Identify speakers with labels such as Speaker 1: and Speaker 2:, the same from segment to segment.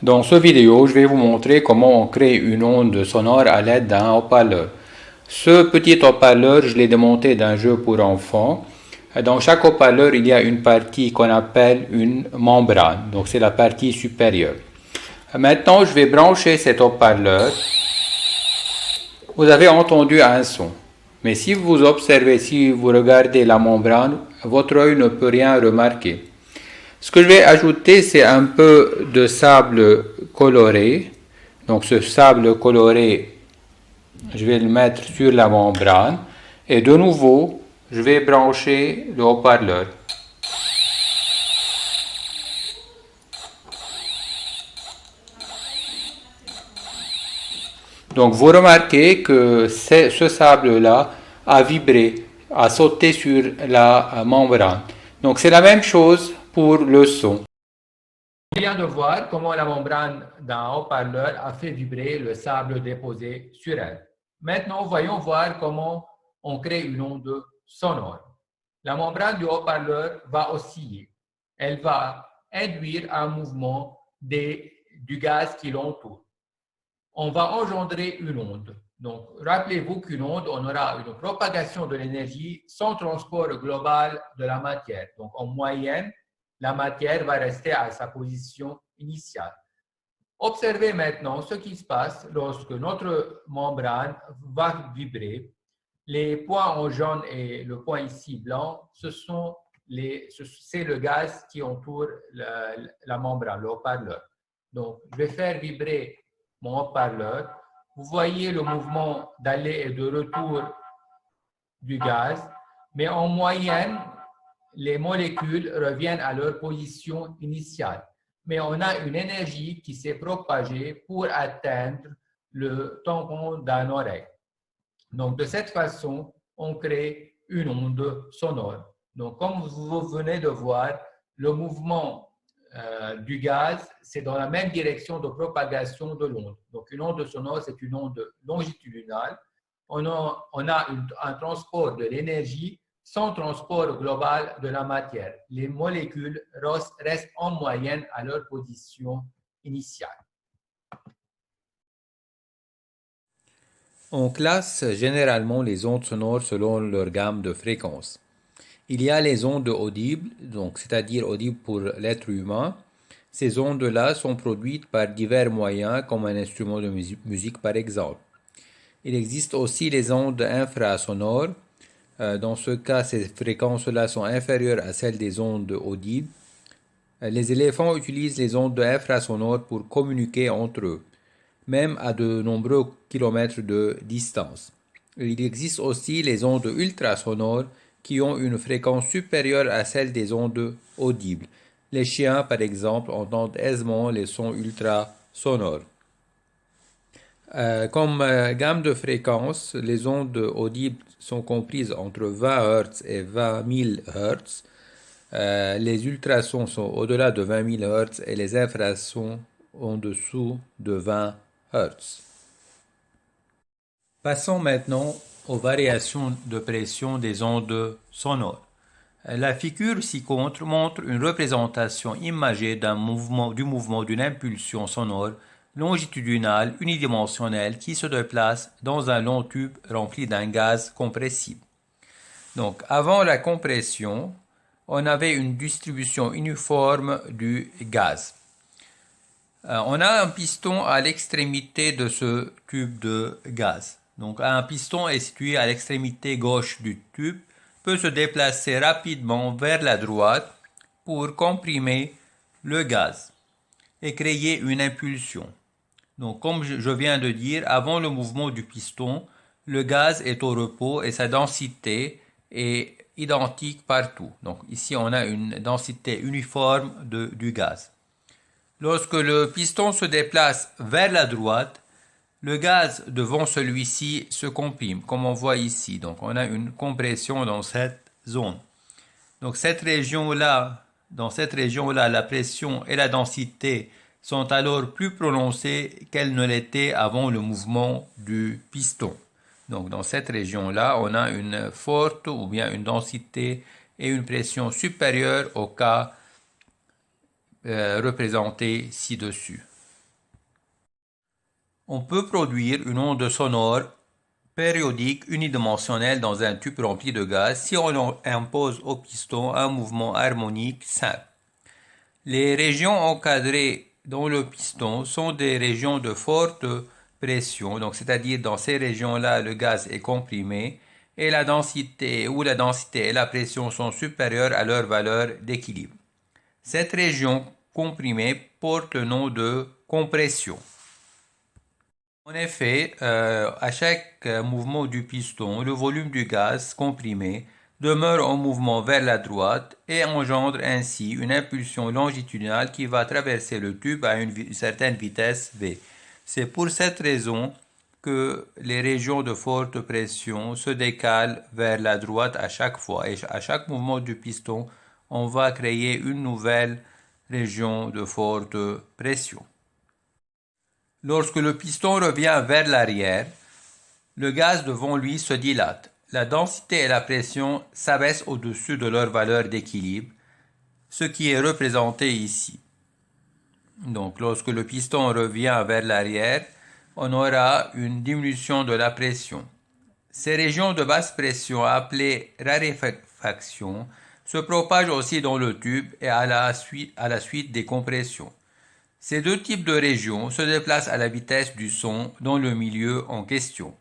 Speaker 1: Dans cette vidéo, je vais vous montrer comment on crée une onde sonore à l'aide d'un haut-parleur. Ce petit haut-parleur, je l'ai démonté d'un jeu pour enfants. Dans chaque haut-parleur, il y a une partie qu'on appelle une membrane. Donc c'est la partie supérieure. Maintenant, je vais brancher cet haut-parleur. Vous avez entendu un son. Mais si vous observez, si vous regardez la membrane, votre œil ne peut rien remarquer. Ce que je vais ajouter, c'est un peu de sable coloré. Donc ce sable coloré, je vais le mettre sur la membrane. Et de nouveau, je vais brancher le haut-parleur. Donc vous remarquez que ce sable-là a vibré, a sauté sur la membrane. Donc c'est la même chose pour le son. On vient de voir comment la membrane d'un haut-parleur a fait vibrer le sable déposé sur elle. Maintenant, voyons voir comment on crée une onde sonore. La membrane du haut-parleur va osciller. Elle va induire un mouvement du gaz qui l'entoure. On va engendrer une onde. Donc, rappelez-vous qu'une onde, on aura une propagation de l'énergie sans transport global de la matière. Donc, en moyenne, la matière va rester à sa position initiale. Observez maintenant ce qui se passe lorsque notre membrane va vibrer. Les points en jaune et le point ici blanc, c'est le gaz qui entoure la membrane, le haut-parleur. Donc, je vais faire vibrer mon haut-parleur. Vous voyez le mouvement d'aller et de retour du gaz, mais en moyenne, les molécules reviennent à leur position initiale. Mais on a une énergie qui s'est propagée pour atteindre le tampon d'un oreille. Donc, de cette façon, on crée une onde sonore. Donc, comme vous venez de voir, le mouvement du gaz, c'est dans la même direction de propagation de l'onde. Donc, une onde sonore, c'est une onde longitudinale. On a un transport de l'énergie sans transport global de la matière. Les molécules restent en moyenne à leur position initiale. On classe généralement les ondes sonores selon leur gamme de fréquences. Il y a les ondes audibles, donc c'est-à-dire audibles pour l'être humain. Ces ondes-là sont produites par divers moyens, comme un instrument de musique par exemple. Il existe aussi les ondes infrasonores. Dans ce cas, ces fréquences-là sont inférieures à celles des ondes audibles. Les éléphants utilisent les ondes infrasonores pour communiquer entre eux, même à de nombreux kilomètres de distance. Il existe aussi les ondes ultrasonores qui ont une fréquence supérieure à celle des ondes audibles. Les chiens, par exemple, entendent aisément les sons ultrasonores. Comme gamme de fréquences, les ondes audibles sont comprises entre 20 Hz et 20 000 Hz. Les ultrasons sont au-delà de 20 000 Hz et les infrasons en dessous de 20 Hz. Passons maintenant aux variations de pression des ondes sonores. La figure ci-contre montre une représentation imagée du mouvement d'une impulsion sonore longitudinale unidimensionnelle qui se déplace dans un long tube rempli d'un gaz compressible. Donc, avant la compression, on avait une distribution uniforme du gaz. On a un piston à l'extrémité de ce tube de gaz. Donc, un piston est situé à l'extrémité gauche du tube, peut se déplacer rapidement vers la droite pour comprimer le gaz et créer une impulsion. Donc, comme je viens de dire, avant le mouvement du piston, le gaz est au repos et sa densité est identique partout. Donc, ici, on a une densité uniforme du gaz. Lorsque le piston se déplace vers la droite, le gaz devant celui-ci se comprime, comme on voit ici. Donc, on a une compression dans cette zone. Donc, dans cette région-là, la pression et la densité sont alors plus prononcées qu'elles ne l'étaient avant le mouvement du piston. Donc, dans cette région-là, on a une forte ou bien une densité et une pression supérieure au cas représenté ci-dessus. On peut produire une onde sonore périodique unidimensionnelle dans un tube rempli de gaz si on impose au piston un mouvement harmonique simple. Les régions encadrées dans le piston sont des régions de forte pression, donc c'est-à-dire dans ces régions-là, le gaz est comprimé et la densité et la pression sont supérieures à leur valeur d'équilibre. Cette région comprimée porte le nom de compression. En effet, à chaque mouvement du piston, le volume du gaz comprimé demeure en mouvement vers la droite et engendre ainsi une impulsion longitudinale qui va traverser le tube à une certaine vitesse v. C'est pour cette raison que les régions de forte pression se décalent vers la droite à chaque fois. Et à chaque mouvement du piston, on va créer une nouvelle région de forte pression. Lorsque le piston revient vers l'arrière, le gaz devant lui se dilate. La densité et la pression s'abaissent au-dessus de leur valeur d'équilibre, ce qui est représenté ici. Donc, lorsque le piston revient vers l'arrière, on aura une diminution de la pression. Ces régions de basse pression, appelées raréfaction, se propagent aussi dans le tube et à la suite des compressions. Ces deux types de régions se déplacent à la vitesse du son dans le milieu en question.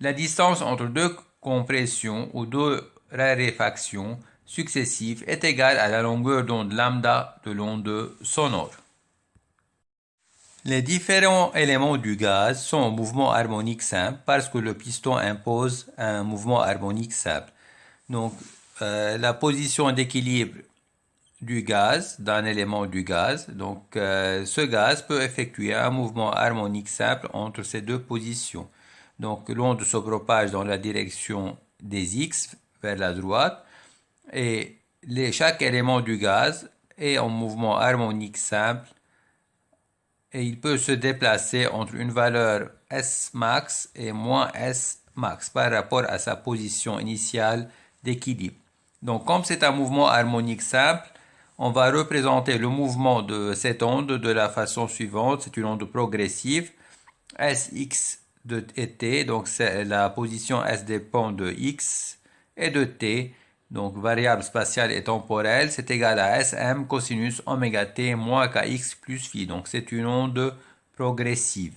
Speaker 1: La distance entre deux compressions ou deux raréfactions successives est égale à la longueur d'onde lambda de l'onde sonore. Les différents éléments du gaz sont en mouvement harmonique simple parce que le piston impose un mouvement harmonique simple. Donc, la position d'équilibre du gaz, d'un élément du gaz. Donc, ce gaz peut effectuer un mouvement harmonique simple entre ces deux positions. Donc, l'onde se propage dans la direction des X vers la droite et chaque élément du gaz est en mouvement harmonique simple et il peut se déplacer entre une valeur S max et moins S max par rapport à sa position initiale d'équilibre. Donc, comme c'est un mouvement harmonique simple, on va représenter le mouvement de cette onde de la façon suivante. C'est une onde progressive. Sx et t, donc la position S dépend de x et de t, donc variable spatiale et temporelle, c'est égal à Sm cosinus oméga t moins kx plus phi. Donc c'est une onde progressive.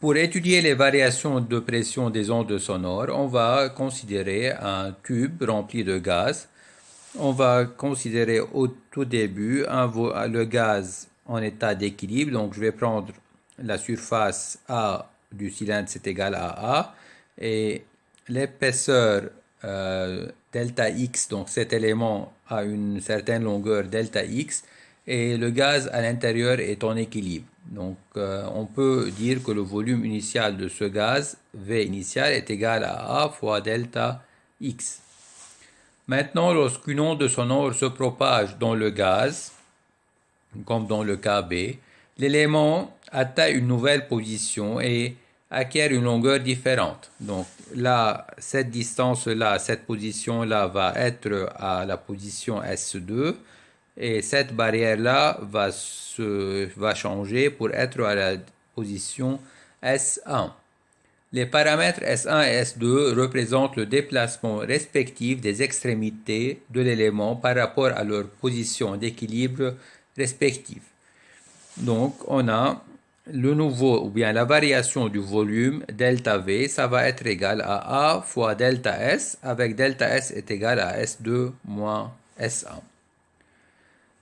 Speaker 1: Pour étudier les variations de pression des ondes sonores, on va considérer un tube rempli de gaz. On va considérer au tout début le gaz en état d'équilibre. Donc je vais prendre la surface A du cylindre, c'est égal à A. Et l'épaisseur delta X, donc cet élément a une certaine longueur delta X. Et le gaz à l'intérieur est en équilibre. Donc on peut dire que le volume initial de ce gaz, V initial, est égal à A fois delta X. Maintenant, lorsqu'une onde sonore se propage dans le gaz, comme dans le cas B, l'élément atteint une nouvelle position et acquiert une longueur différente. Donc là, cette distance-là, cette position-là va être à la position S2 et cette barrière-là va changer pour être à la position S1. Les paramètres S1 et S2 représentent le déplacement respectif des extrémités de l'élément par rapport à leur position d'équilibre respective. Donc, on a le nouveau ou bien la variation du volume delta V, ça va être égal à A fois delta S, avec delta S est égal à S2 moins S1.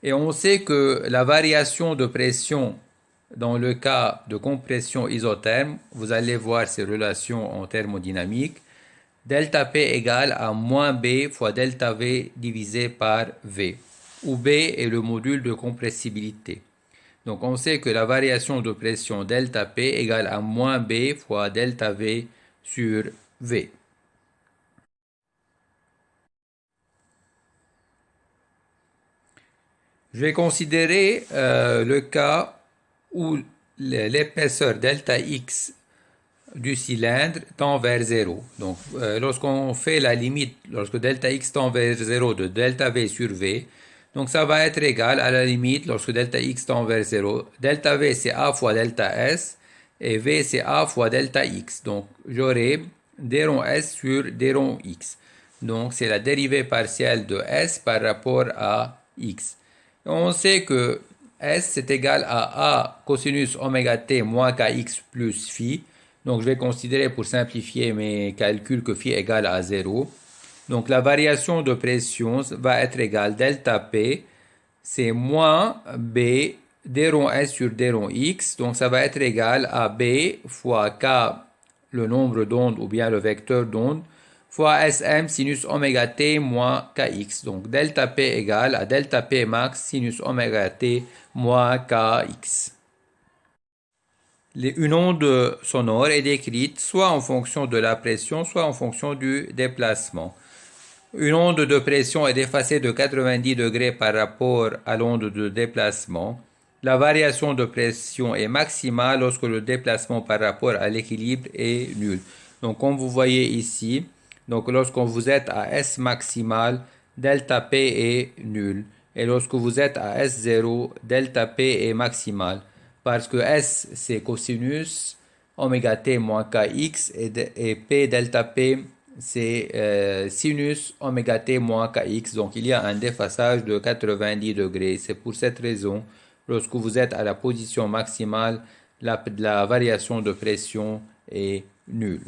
Speaker 1: Et on sait que la variation de pression dans le cas de compression isotherme, vous allez voir ces relations en thermodynamique. Delta P égale à moins B fois delta V divisé par V, où B est le module de compressibilité. Donc on sait que la variation de pression delta P égale à moins B fois delta V sur V. Je vais considérer le cas où l'épaisseur delta X du cylindre tend vers 0. Donc, lorsqu'on fait la limite, lorsque delta X tend vers 0 de delta V sur V, Donc ça va être égal à la limite lorsque delta x tend vers 0. Delta v c'est a fois delta s et v c'est a fois delta x. Donc j'aurai d rond s sur d rond x. Donc c'est la dérivée partielle de s par rapport à x. Et on sait que s c'est égal à a cosinus oméga t moins kx plus phi. Donc je vais considérer pour simplifier mes calculs que phi égale à 0. Donc la variation de pression va être égale delta P, c'est moins B d rond S sur d rond X. Donc ça va être égal à B fois K, le nombre d'ondes ou bien le vecteur d'ondes, fois Sm sinus oméga t moins Kx. Donc delta P égale à delta P max sinus oméga t moins Kx. Une onde sonore est décrite soit en fonction de la pression, soit en fonction du déplacement. Une onde de pression est déphasée de 90 degrés par rapport à l'onde de déplacement. La variation de pression est maximale lorsque le déplacement par rapport à l'équilibre est nul. Donc comme vous voyez ici, donc lorsque vous êtes à S maximal, delta P est nul. Et lorsque vous êtes à S0, delta P est maximal. Parce que S c'est cosinus oméga t moins kx et P delta P c'est sinus oméga t moins kx. Donc il y a un déphasage de 90 degrés. C'est pour cette raison, lorsque vous êtes à la position maximale, la variation de pression est nulle.